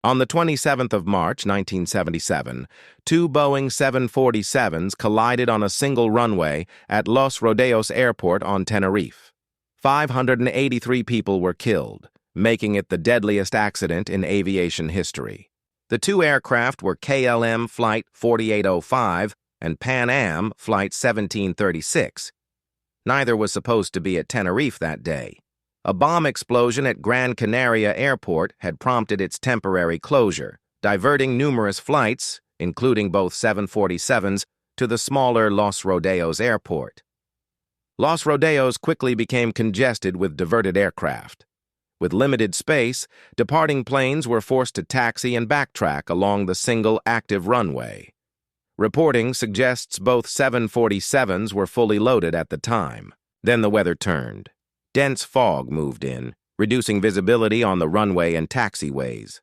On the 27th of March, 1977, two Boeing 747s collided on a single runway at Los Rodeos Airport on Tenerife. 583 people were killed, making it the deadliest accident in aviation history. The two aircraft were KLM Flight 4805 and Pan Am Flight 1736. Neither was supposed to be at Tenerife that day. A bomb explosion at Gran Canaria Airport had prompted its temporary closure, diverting numerous flights, including both 747s, to the smaller Los Rodeos Airport. Los Rodeos quickly became congested with diverted aircraft. With limited space, departing planes were forced to taxi and backtrack along the single active runway. Reporting suggests both 747s were fully loaded at the time. Then the weather turned. Dense fog moved in, reducing visibility on the runway and taxiways.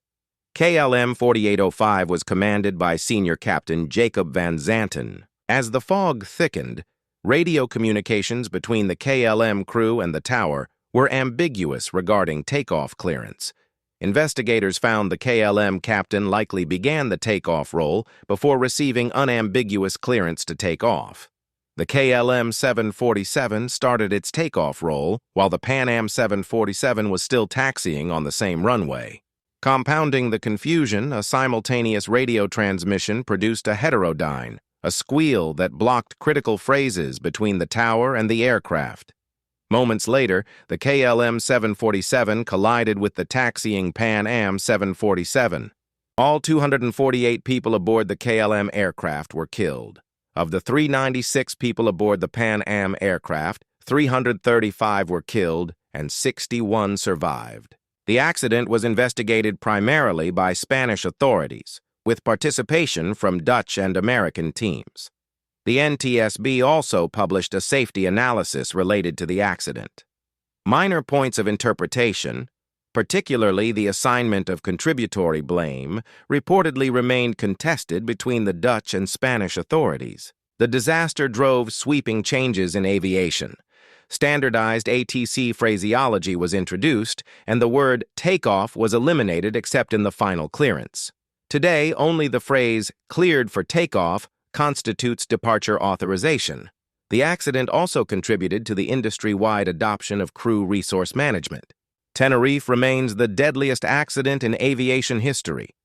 KLM 4805 was commanded by Senior Captain Jacob Van Zanten. As the fog thickened, radio communications between the KLM crew and the tower were ambiguous regarding takeoff clearance. Investigators found the KLM captain likely began the takeoff roll before receiving unambiguous clearance to take off. The KLM 747 started its takeoff roll while the Pan Am 747 was still taxiing on the same runway. Compounding the confusion, a simultaneous radio transmission produced a heterodyne, a squeal that blocked critical phrases between the tower and the aircraft. Moments later, the KLM 747 collided with the taxiing Pan Am 747. All 248 people aboard the KLM aircraft were killed. Of the 396 people aboard the Pan Am aircraft, 335 were killed and 61 survived. The accident was investigated primarily by Spanish authorities, with participation from Dutch and American teams. The NTSB also published a safety analysis related to the accident. Minor points of interpretation, particularly the assignment of contributory blame, reportedly remained contested between the Dutch and Spanish authorities. The disaster drove sweeping changes in aviation. Standardized ATC phraseology was introduced, and the word takeoff was eliminated except in the final clearance. Today, only the phrase cleared for takeoff constitutes departure authorization. The accident also contributed to the industry-wide adoption of crew resource management. Tenerife remains the deadliest accident in aviation history,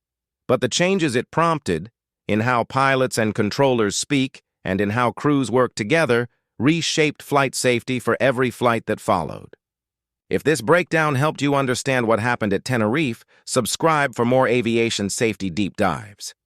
but the changes it prompted, in how pilots and controllers speak and in how crews work together, reshaped flight safety for every flight that followed. If this breakdown helped you understand what happened at Tenerife, subscribe for more aviation safety deep dives.